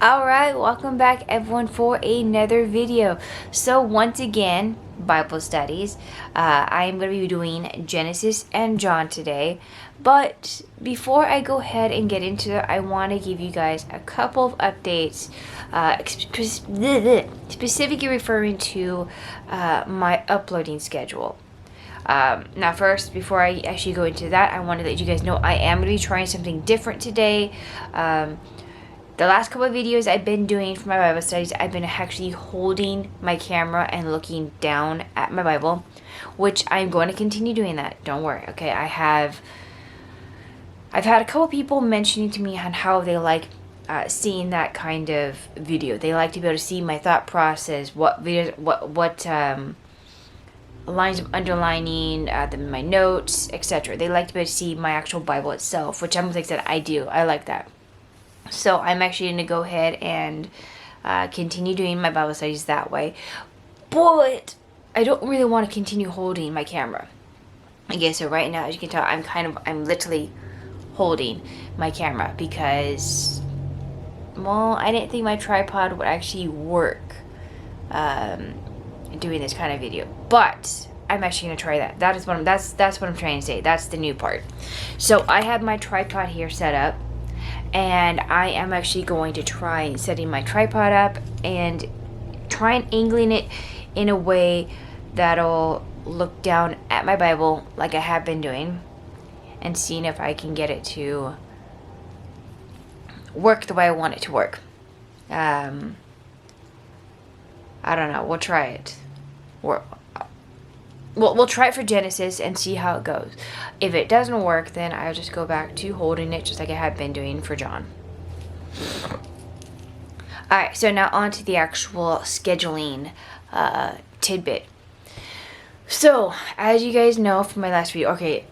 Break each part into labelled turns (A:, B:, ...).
A: Alright, welcome back everyone for another video. So once again, Bible studies. I am going to be doing Genesis and John today. But before I go ahead and get into it, I want to give you guys a couple of updates, specifically referring to my uploading schedule. Now first, before I actually go into that, I want to let you guys know I am going to be trying something different today. The last couple of videos I've been doing for my Bible studies, I've been actually holding my camera and looking down at my Bible, which I'm going to continue doing that. Don't worry, okay? I've had a couple people mentioning to me on how they like seeing that kind of video. They like to be able to see my thought process, what videos, what lines of underlining, my notes, etc. They like to be able to see my actual Bible itself, which I'm like I said, I do. I like that. So I'm actually going to go ahead and continue doing my Bible studies that way. But I don't really want to continue holding my camera. Okay, so right now, as you can tell, I'm literally holding my camera because, well, I didn't think my tripod would actually work doing this kind of video. But I'm actually going to try that. That's what I'm trying to say. That's the new part. So I have my tripod here set up. And I am actually going to try setting my tripod up and try and angling it in a way that'll look down at my Bible like I have been doing, and seeing if I can get it to work the way I want it to work. I don't know. We'll try it. We'll try it for Genesis and see how it goes. If it doesn't work, then I'll just go back to holding it just like I have been doing for John. Alright, so now on to the actual scheduling tidbit. So, as you guys know from my last video, okay,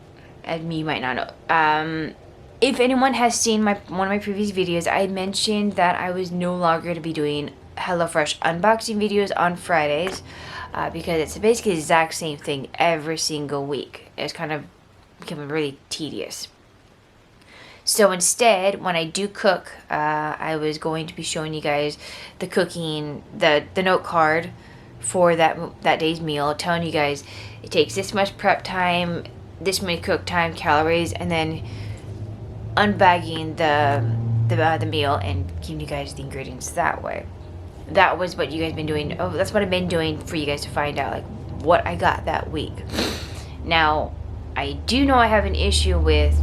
A: and you might not know, if anyone has seen one of my previous videos, I mentioned that I was no longer going to be doing HelloFresh unboxing videos on Fridays. Because it's basically the exact same thing every single week. It's kind of becoming really tedious. So instead, when I do cook, I was going to be showing you guys the cooking, the note card for that day's meal, telling you guys it takes this much prep time, this many cook time, calories, and then unbagging the meal and giving you guys the ingredients that way. That was what you guys been doing. Oh, that's what I've been doing for you guys to find out like what I got that week. Now, I do know I have an issue with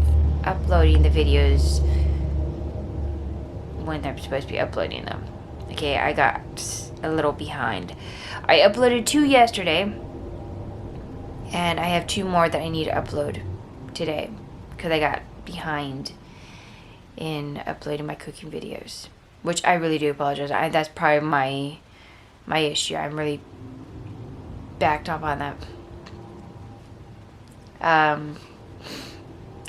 A: uploading the videos when I'm supposed to be uploading them. Okay, I got a little behind. I uploaded 2 yesterday, and I have 2 more that I need to upload today because I got behind in uploading my cooking videos. Which I really do apologize. That's probably my issue. I'm really backed up on that.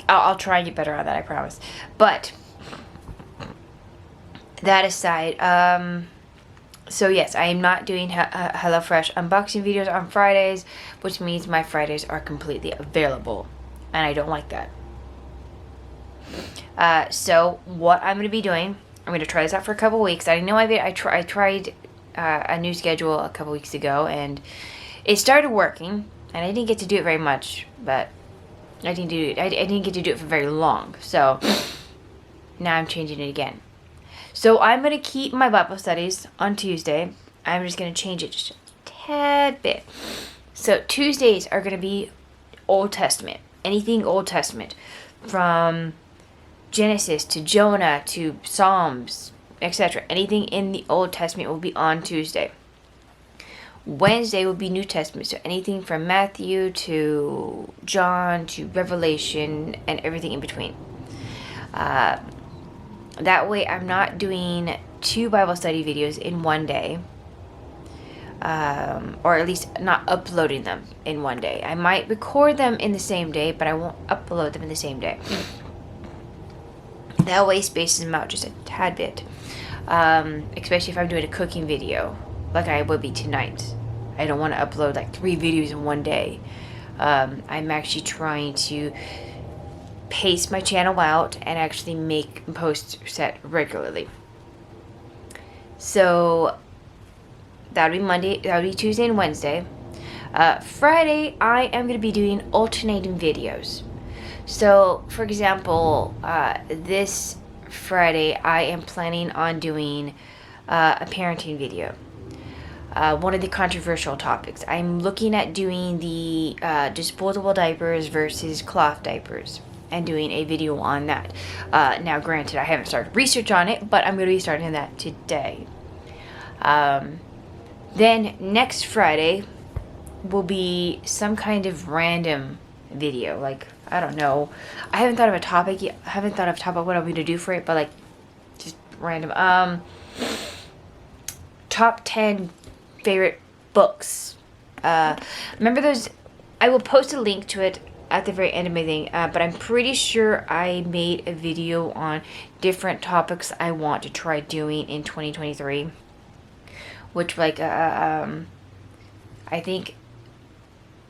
A: I'll try and get better on that, I promise. But that aside, so yes, I am not doing HelloFresh unboxing videos on Fridays, which means my Fridays are completely available, and I don't like that. So what I'm going to be doing, I'm going to try this out for a couple weeks. I know I tried a new schedule a couple weeks ago, and it started working, and I didn't get to do it very much, but I didn't get to do it for very long. So now I'm changing it again. So I'm going to keep my Bible studies on Tuesday. I'm just going to change it just a tad bit. So Tuesdays are going to be Old Testament. Anything Old Testament. From Genesis to Jonah to Psalms, etc. Anything in the Old Testament will be on Tuesday. Wednesday will be New Testament, so anything from Matthew to John to Revelation and everything in between. That way I'm not doing 2 Bible study videos in one day, or at least not uploading them in one day. I might record them in the same day, but I won't upload them in the same day. That way spaces them out just a tad bit. Especially if I'm doing a cooking video like I would be tonight. I don't want to upload like 3 videos in one day. I'm actually trying to pace my channel out and actually make posts set regularly. So that'll be Monday, that'll be Tuesday and Wednesday. Friday, I am going to be doing alternating videos. So, for example, this Friday, I am planning on doing a parenting video. One of the controversial topics. I'm looking at doing the disposable diapers versus cloth diapers and doing a video on that. Now, granted, I haven't started research on it, but I'm going to be starting that today. Then next Friday will be some kind of random video. Like, I don't know. I haven't thought of a topic yet. I haven't thought of a topic what I'm going to do for it, but like, just random. Top 10 favorite books. Remember those? I will post a link to it at the very end of my thing, but I'm pretty sure I made a video on different topics I want to try doing in 2023, which like I think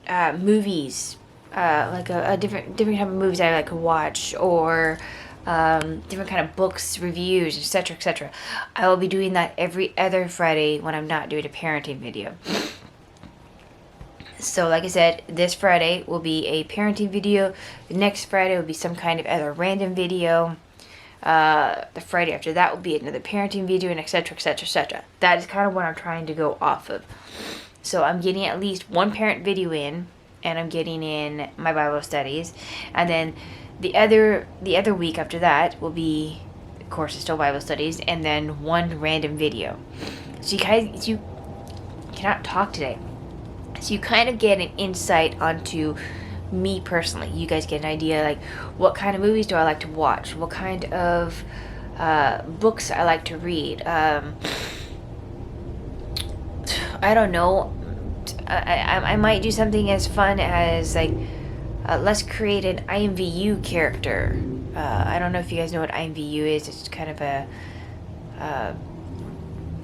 A: movies, like a different type of movies I like to watch, or different kind of books, reviews, etc., etc. I will be doing that every other Friday when I'm not doing a parenting video. So like I said, this Friday will be a parenting video. The next Friday will be some kind of other random video. The Friday after that will be another parenting video, and etc., etc., etc. That is kind of what I'm trying to go off of. So I'm getting at least one parent video in, and I'm getting in my Bible studies, and then the other week after that will be, of course, it's still Bible studies, and then one random video. So you cannot talk today. So you kind of get an insight onto me personally. You guys get an idea, like, what kind of movies do I like to watch? What kind of books I like to read? I don't know. I might do something as fun as, like, let's create an IMVU character. I don't know if you guys know what IMVU is. It's kind of a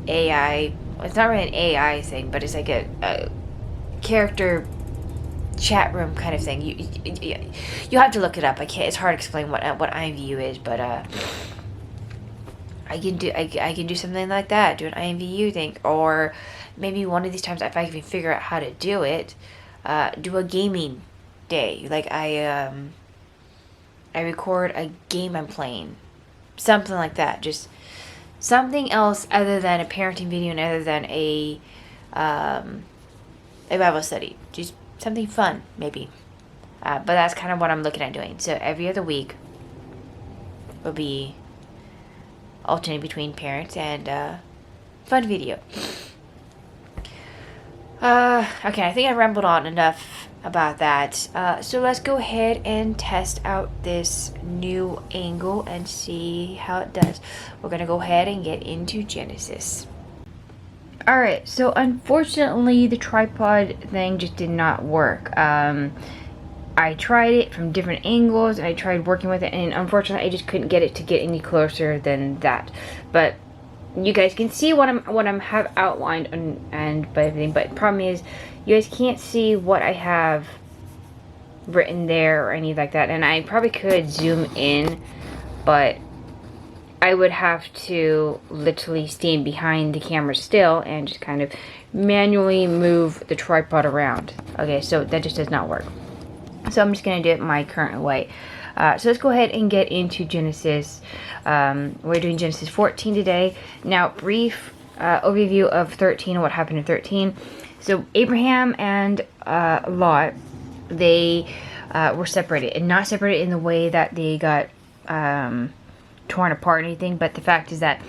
A: AI. It's not really an AI thing, but it's like a character chat room kind of thing. You have to look it up. I can't. It's hard to explain what IMVU is, but I can do something like that. Do an IMVU thing, or maybe one of these times, if I can figure out how to do it, do a gaming day. Like I record a game I'm playing, something like that. Just something else other than a parenting video and other than a Bible study. Just something fun, maybe. But that's kind of what I'm looking at doing. So every other week will be alternating between parents and fun video. Okay, I think I rambled on enough about that. So let's go ahead and test out this new angle and see how it does. We're going to go ahead and get into Genesis. Alright, so unfortunately the tripod thing just did not work. I tried it from different angles and I tried working with it, and unfortunately I just couldn't get it to get any closer than that. But you guys can see what I'm have outlined and by everything, but the problem is you guys can't see what I have written there or anything like that. And I probably could zoom in, but I would have to literally stand behind the camera still and just kind of manually move the tripod around. Okay, so that just does not work. So I'm just going to do it my current way. So let's go ahead and get into Genesis. We're doing Genesis 14 today. Now, brief overview of 13 and what happened in 13. So Abraham and Lot, they were separated. And not separated in the way that they got torn apart or anything, but the fact is that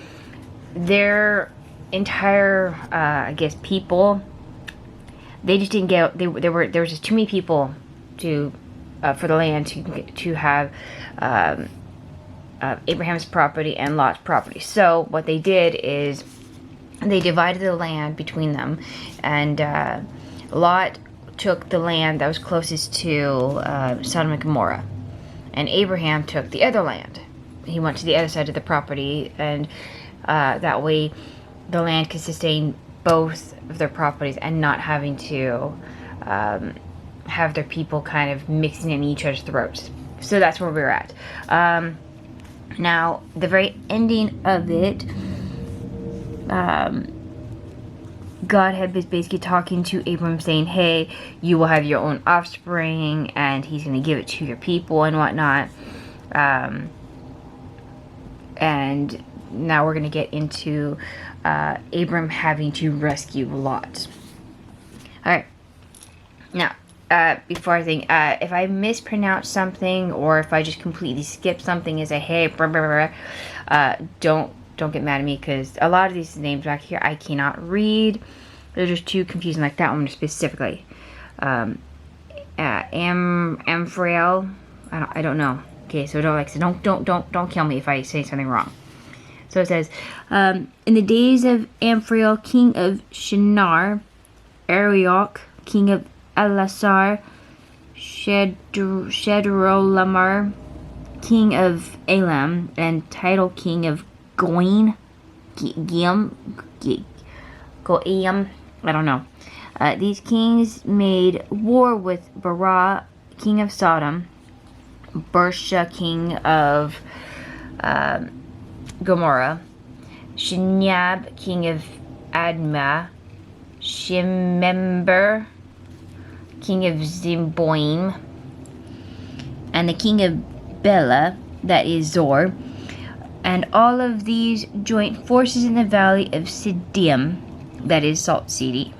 A: their entire, I guess, people, they just didn't get, there was just too many people to for the land to have Abraham's property and Lot's property. So what they did is they divided the land between them, and Lot took the land that was closest to Sodom and Gomorrah, and Abraham took the other land. He went to the other side of the property, and that way the land could sustain both of their properties and not having to have their people kind of mixing in each other's throats. So that's where we're at. Now, the very ending of it, God had been basically talking to Abram saying, hey, you will have your own offspring and he's going to give it to your people and whatnot. And now we're going to get into Abram having to rescue Lot. Alright. Now, before I think, if I mispronounce something or if I just completely skip something and say, hey, blah, blah, blah, don't get mad at me, because a lot of these names back here I cannot read. They're just too confusing, like that one specifically. Amphrael, I don't know. Okay, so don't kill me if I say something wrong. So it says, in the days of Amphrael, king of Shinar, Arioch, king of Elasar, Chedorlaomer, king of Elam, and Tidal, king of Goim, I don't know. These kings made war with Barah, king of Sodom, Bersha, king of Gomorrah, Shinyab, king of Admah, Shemember, king of Zimboim, and the king of Bela, that is Zor. And all of these joined forces in the valley of Siddim, that is Salt Sea.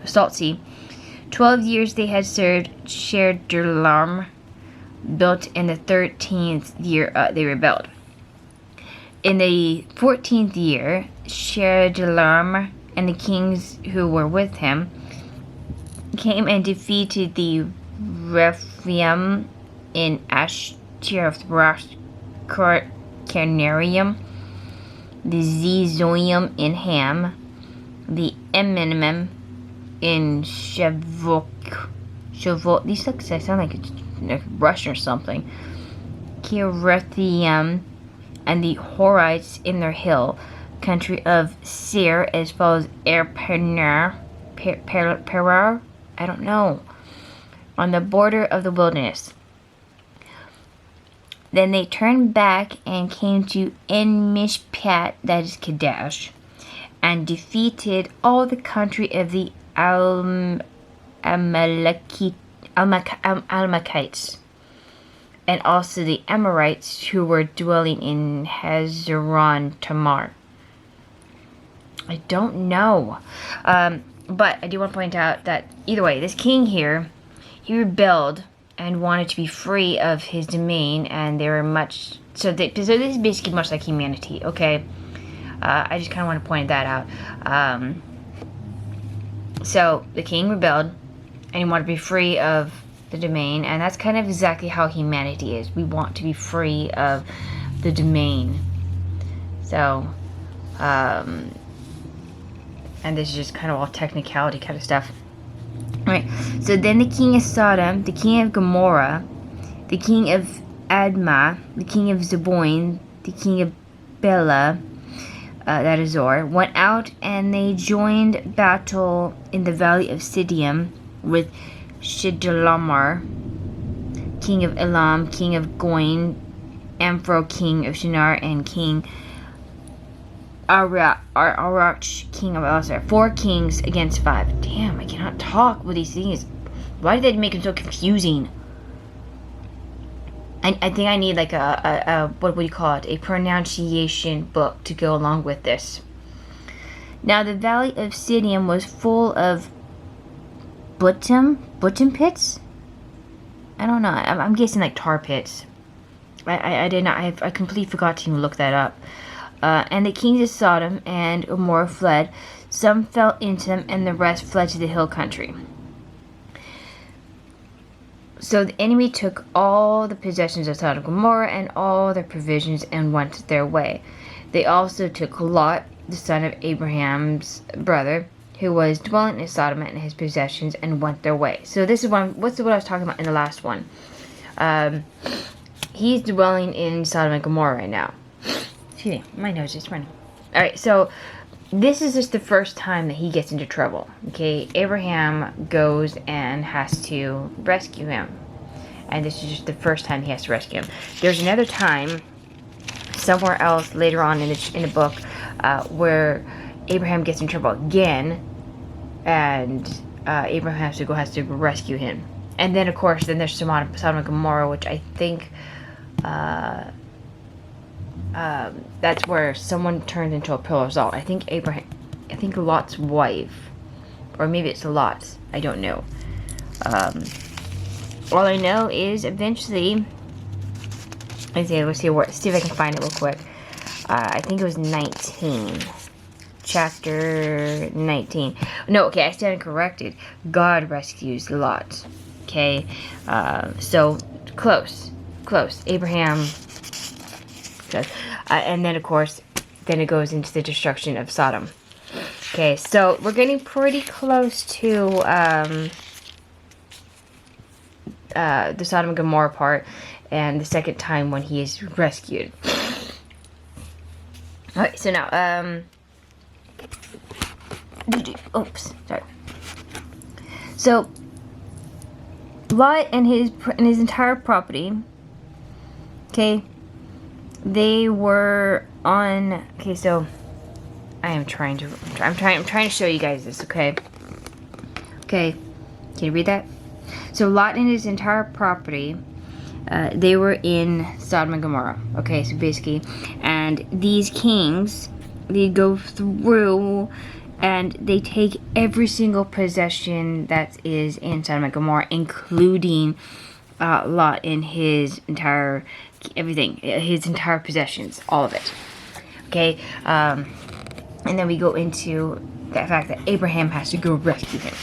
A: 12 years they had served Chedorlaomer, built in the 13th year they rebelled. In the 14th year, Chedorlaomer and the kings who were with him came and defeated the Rephaim in Ashtaroth-Carnarium, the Zezoim in Ham, the Eminem in Shavok. These sound like it's Russian or something. Kirethium and the Horites in their hill country of Seir, as well as Perar, I don't know, on the border of the wilderness. Then they turned back and came to En-Mishpat, that is Kadesh, and defeated all the country of the Amalekites, and also the Amorites who were dwelling in Hazazon Tamar. I don't know. But I do want to point out that either way, this king here, he rebelled and wanted to be free of his domain, and they were much... So this is basically much like humanity, okay? I just kind of want to point that out. So the king rebelled, and he wanted to be free of the domain, and that's kind of exactly how humanity is. We want to be free of the domain. So, and this is just kind of all technicality kind of stuff. Alright, so then the king of Sodom, the king of Gomorrah, the king of Admah, the king of Zeboim, the king of Bela, that is Zor, went out and they joined battle in the valley of Siddim with Chedorlaomer, king of Elam, king of Goim, Amphrael, king of Shinar, and king Arach, king of Elasar. 4 kings against 5. Damn, I cannot talk with these things. Why did they make them so confusing? I think I need like a what would you call it? A pronunciation book to go along with this. Now the valley of Siddim was full of Button pits? I don't know. I'm guessing like tar pits. I did not. I completely forgot to even look that up. And the kings of Sodom and Gomorrah fled. Some fell into them, and the rest fled to the hill country. So the enemy took all the possessions of Sodom and Gomorrah and all their provisions and went their way. They also took Lot, the son of Abraham's brother, who was dwelling in Sodom and his possessions, and went their way. So this is what I was talking about in the last one. He's dwelling in Sodom and Gomorrah right now. Excuse me, my nose is running. Alright, so this is just the first time that he gets into trouble. Okay, Abraham goes and has to rescue him. And this is just the first time he has to rescue him. There's another time, somewhere else later on in the book, where Abraham gets in trouble again, and Abraham has to go rescue him. And then, of course, then there's Sodom and Gomorrah, which I think that's where someone turned into a pillar of salt. I think Lot's wife, or maybe it's Lot. I don't know. All I know is eventually, let's see if I can find it real quick. I think it was 19. Chapter 19. No, okay, I stand corrected. God rescues Lot. Okay, so close. Abraham does. And then, of course, then it goes into the destruction of Sodom. Okay, so we're getting pretty close to the Sodom and Gomorrah part, and the second time when he is rescued. Alright, so now, oops, sorry. So, Lot and his entire property, okay, they were on, okay, so, I'm trying to show you guys this, okay? Okay, can you read that? So, Lot and his entire property, they were in Sodom and Gomorrah. Okay, so basically, and these kings, they go through and they take every single possession that is in Sodom and Gomorrah, including Lot and his entire his entire possessions, all of it. Okay, and then we go into the fact that Abraham has to go rescue him.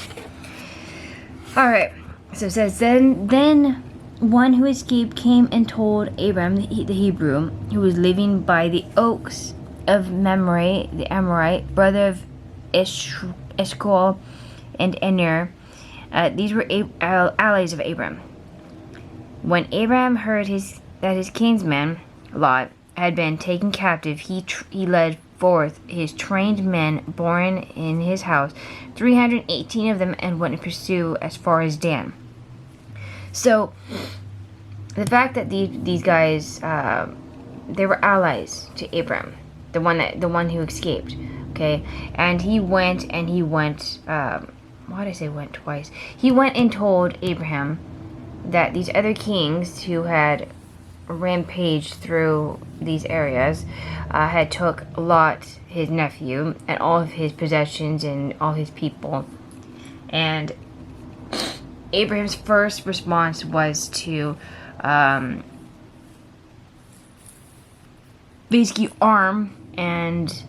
A: All right, so it says then one who escaped came and told Abram, the Hebrew, who was living by the oaks of Mamre, the Amorite, brother of Eshcol and Aner. These were allies of Abram. When Abram heard that his kinsman, Lot, had been taken captive, he led forth his trained men born in his house, 318 of them, and went in pursuit as far as Dan. So, the fact that these guys, they were allies to Abram, the one who escaped, okay, and he went, why did I say went twice? He went and told Abraham that these other kings who had rampaged through these areas had took Lot, his nephew, and all of his possessions and all his people, and Abraham's first response was to basically arm and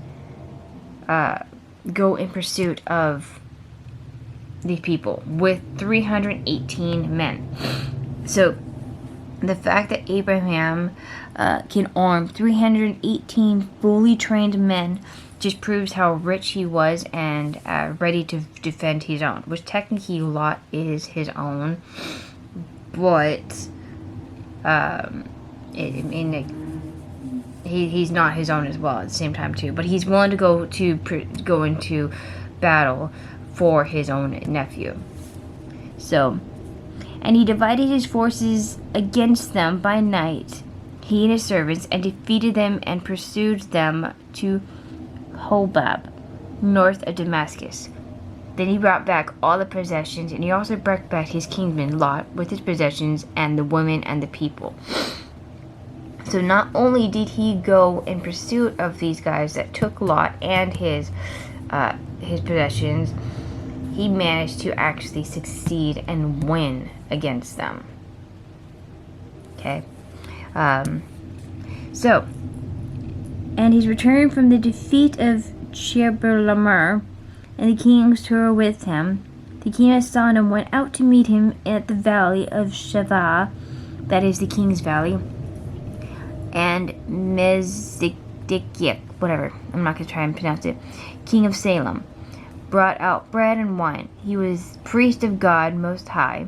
A: go in pursuit of these people with 318 men. So the fact that Abraham can arm 318 fully trained men just proves how rich he was and ready to defend his own, which technically Lot is his own, but he's not his own as well at the same time too. But he's willing to go into battle for his own nephew. So, and he divided his forces against them by night, he and his servants, and defeated them and pursued them to Hobab, north of Damascus. Then he brought back all the possessions, and he also brought back his kinsman Lot with his possessions and the women and the people. So not only did he go in pursuit of these guys that took Lot and his possessions, he managed to actually succeed and win against them. Okay. So, and he's returned from the defeat of Chedorlaomer and the kings who were with him. The king of Sodom went out to meet him at the valley of Shavah, that is the king's valley, and Mezidek, whatever, I'm not going to try and pronounce it, king of Salem, brought out bread and wine. He was priest of God Most High,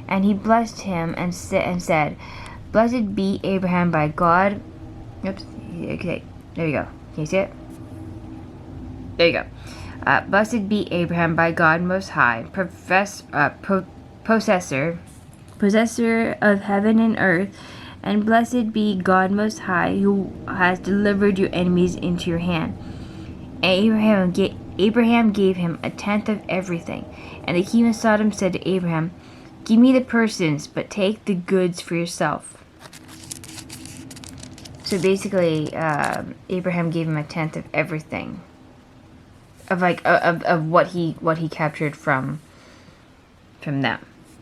A: and he blessed him and said, "Blessed be Abraham by God." Oops, okay, there you go. Can you see it? There you go. Blessed be Abraham by God Most High, possessor of heaven and earth, and blessed be God Most High, who has delivered your enemies into your hand. Abraham gave him a tenth of everything. And the king of Sodom said to Abraham, "Give me the persons, but take the goods for yourself." So basically, Abraham gave him a tenth of everything, of what he captured from them,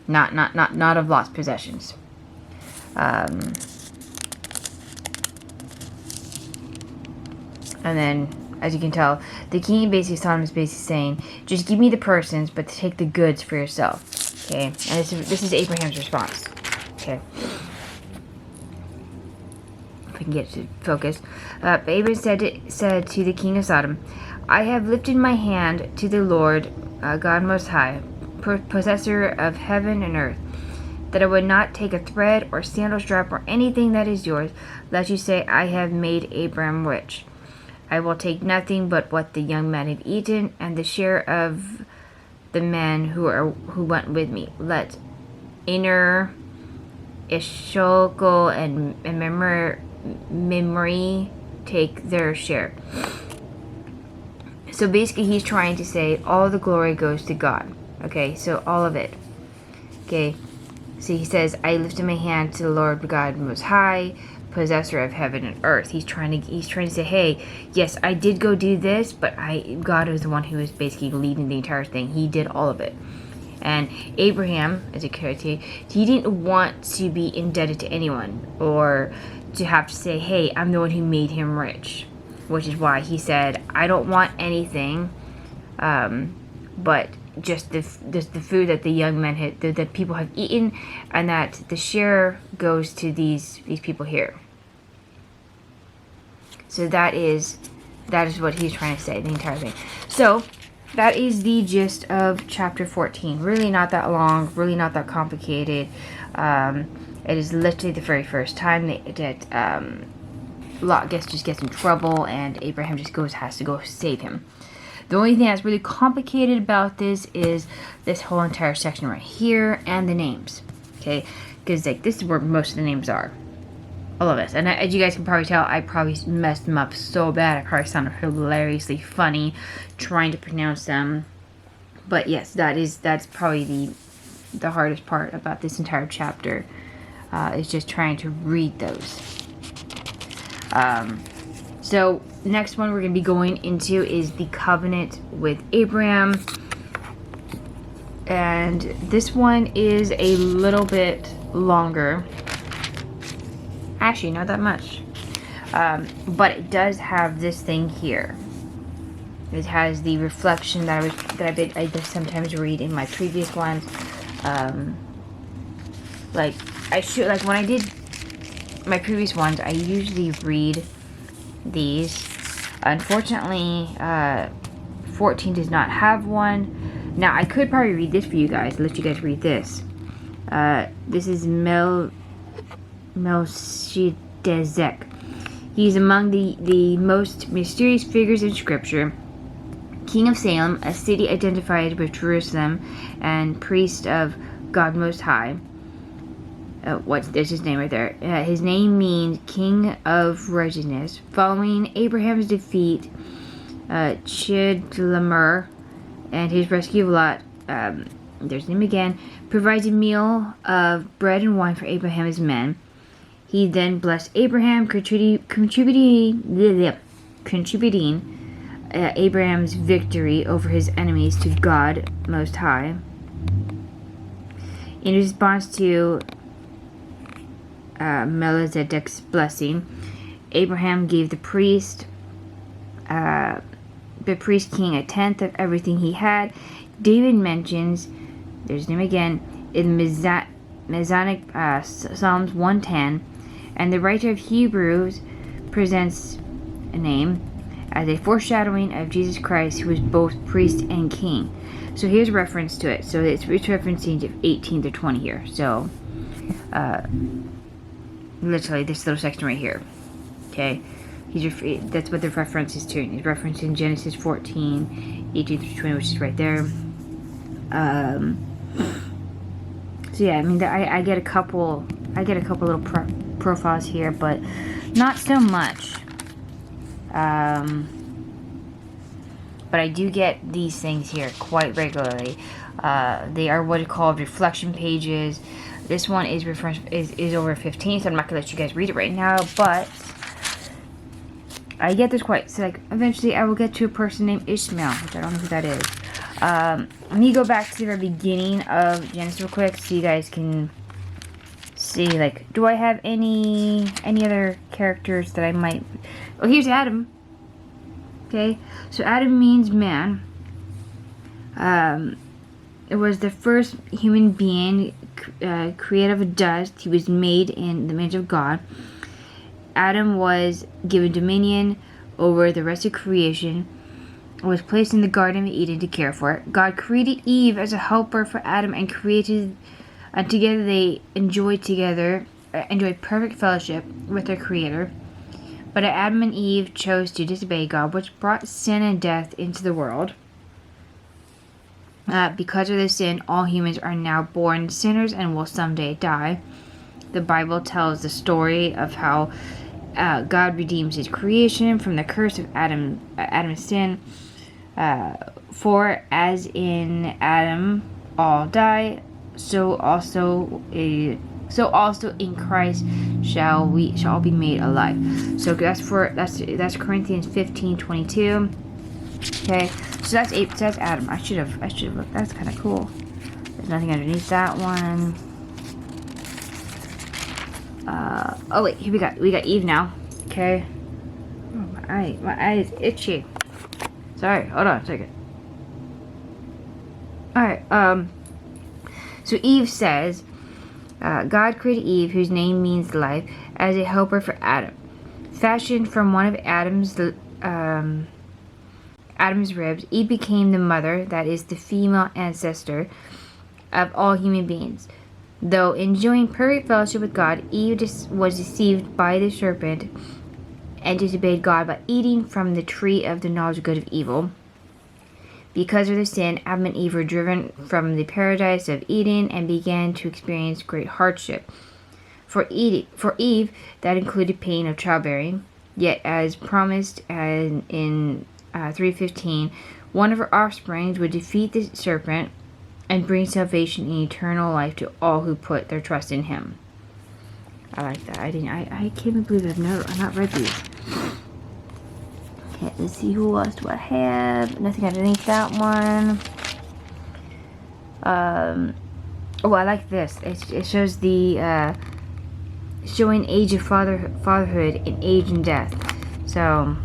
A: not of Lot's possessions. And then, as you can tell, the king basically Sodom is basically saying, "Just give me the persons, but take the goods for yourself." Okay, and this is Abraham's response. Okay, if I can get to focus. Abraham said to the king of Sodom, "I have lifted my hand to the Lord, God Most High, possessor of heaven and earth, that I would not take a thread or sandal strap or anything that is yours, lest you say, I have made Abraham rich. I will take nothing but what the young men have eaten, and the share of the men who went with me. Let Aner, Eshcol, and Mamre take their share." So basically, he's trying to say all the glory goes to God. Okay, so all of it. Okay, so he says, "I lifted my hand to the Lord God Most High, possessor of heaven and earth." He's trying to say, hey, yes, I did go do this, but God was the one who was basically leading the entire thing. He did all of it. And Abraham, as a character, he didn't want to be indebted to anyone, or to have to say, hey, I'm the one who made him rich. Which is why he said, I don't want anything, but just the food that the young men that people have eaten, and that the share goes to these people here. So that is what he's trying to say, the entire thing. So that is the gist of chapter 14. Really not that long, really not that complicated. It is literally the very first time that Lot just gets in trouble, and Abraham has to go save him. The only thing that's really complicated about this is this whole entire section right here and the names. Okay, because this is where most of the names are. All of this. And as you guys can probably tell, I probably messed them up so bad. I probably sounded hilariously funny trying to pronounce them. But yes, that's probably the hardest part about this entire chapter. Is just trying to read those. So next one we're going to be going into is the covenant with Abraham. And this one is a little bit longer. Actually, not that much. But it does have this thing here. It has the reflection that I sometimes read in my previous ones. When I did my previous ones, I usually read these. Unfortunately, 14 does not have one. Now, I could probably read this for you guys. Let you guys read this. This is Melchizedek. He's among the most mysterious figures in Scripture. King of Salem, a city identified with Jerusalem, and priest of God Most High. There's his name right there. His name means King of Righteousness. Following Abraham's defeat, Chidlamer and his rescue of Lot, there's his name again, provides a meal of bread and wine for Abraham's men. He then blessed Abraham, contributing Abraham's victory over his enemies to God Most High. In response to Melchizedek's blessing, Abraham gave the priest king a tenth of everything he had. David mentions, there's his name again, in Messianic Psalms 110, and the writer of Hebrews presents a name as a foreshadowing of Jesus Christ, who is both priest and king. So here's a reference to it. So it's referencing to 18 to 20 here. So literally this little section right here. Okay, that's what the reference is to. He's referencing Genesis 14, 18 through 20, which is right there. So yeah, I mean, I get a couple little profiles here, but not so much. but I do get these things here quite regularly. They are what are called reflection pages. This one is over 15, so I'm not gonna let you guys read it right now, but I get this quite. So like, eventually I will get to a person named Ishmael, which I don't know who that is. Let me go back to the very beginning of Genesis real quick, so you guys can see, like, do I have any other characters that I might... Oh, here's Adam. Okay, so Adam means man. It was the first human being created of dust. He was made in the image of God. Adam was given dominion over the rest of creation and was placed in the Garden of Eden to care for it. God created Eve as a helper for Adam and together they enjoyed perfect fellowship with their Creator. But Adam and Eve chose to disobey God, which brought sin and death into the world. Because of this sin, all humans are now born sinners and will someday die. The Bible tells the story of how God redeems His creation from the curse of Adam's sin. For as in Adam all die, so also in Christ shall all be made alive. So that's Corinthians 15:22. Okay, so that's Adam. I should have looked. That's kind of cool. There's nothing underneath that one. Oh wait, here we got Eve now. Okay. Oh, my eye is itchy. Sorry, hold on a second. Alright, so Eve says, God created Eve, whose name means life, as a helper for Adam. Fashioned from one of Adam's ribs, Eve became the mother, that is, the female ancestor of all human beings. Though enjoying perfect fellowship with God, Eve was deceived by the serpent and disobeyed God by eating from the tree of the knowledge of good and evil. Because of the sin, Adam and Eve were driven from the paradise of Eden and began to experience great hardship. For Eve, that included pain of childbearing. Yet, as promised in 3:15, one of her offsprings would defeat the serpent and bring salvation and eternal life to all who put their trust in Him. I like that. I can't believe I've not read these. Okay, let's see, who else do I have? Nothing underneath that one. Oh, I like this. It shows the showing age of fatherhood and age and death. So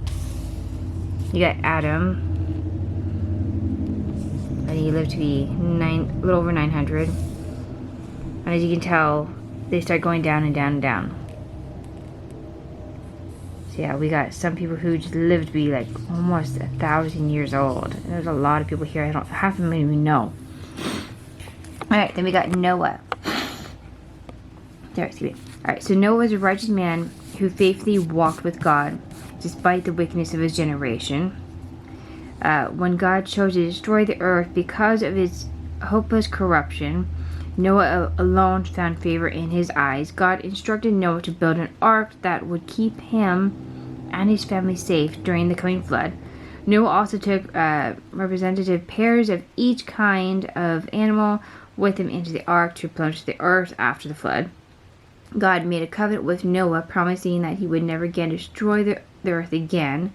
A: you got Adam, and he lived to be a little over 900. And as you can tell, they start going down and down and down. So yeah, we got some people who just lived to be like almost 1,000 years old. And there's a lot of people here. Half of them I don't even know. Alright, then we got Noah. Sorry, excuse me. Alright, so Noah was a righteous man who faithfully walked with God despite the wickedness of his generation. When God chose to destroy the earth because of its hopeless corruption, Noah alone found favor in his eyes. God instructed Noah to build an ark that would keep him and his family safe during the coming flood. Noah also took representative pairs of each kind of animal with him into the ark to plunge the earth after the flood. God made a covenant with Noah, promising that he would never again destroy the earth again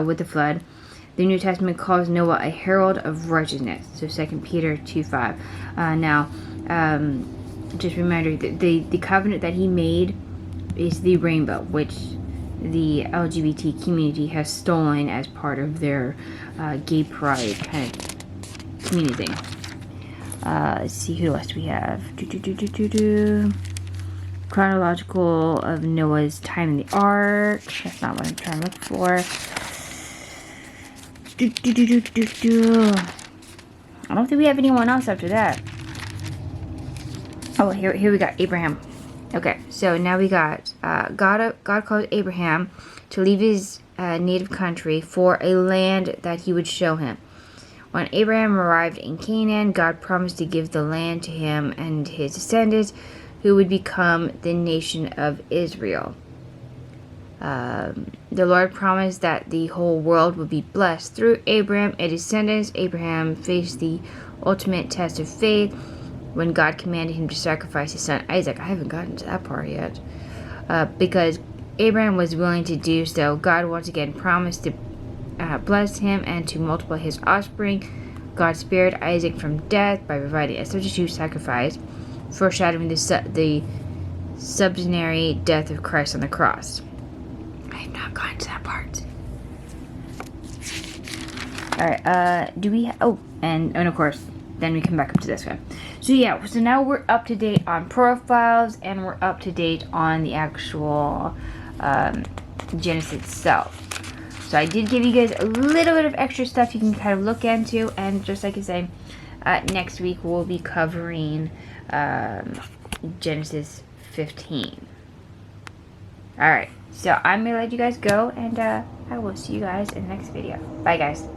A: with the flood. The New Testament calls Noah a herald of righteousness. So 2 Peter 2:5. Now, just a reminder that the covenant that he made is the rainbow, which the LGBT community has stolen as part of their gay pride kind of community thing. Let's see, who else we have? Chronological of Noah's time in the ark. That's not what I'm trying to look for. I don't think we have anyone else after that. Oh, here we got Abraham. Okay, so now we got God called Abraham to leave his native country for a land that he would show him. When Abraham arrived in Canaan, God promised to give the land to him and his descendants, who would become the nation of Israel. the Lord promised that the whole world would be blessed through Abraham and descendants. Abraham faced the ultimate test of faith when God commanded him to sacrifice his son Isaac. I haven't gotten to that part yet. Because Abraham was willing to do so, God once again promised to bless him and to multiply his offspring. God spared Isaac from death by providing a substitute sacrifice, foreshadowing the subsidiary death of Christ on the cross. I have not gotten to that part. Alright, do we... and of course, then we come back up to this one. So yeah, so now we're up to date on profiles, and we're up to date on the actual Genesis itself. So I did give you guys a little bit of extra stuff you can kind of look into, and just like I say, next week we'll be covering Genesis 15. Alright, so I'm going to let you guys go, and I will see you guys in the next video. Bye, guys.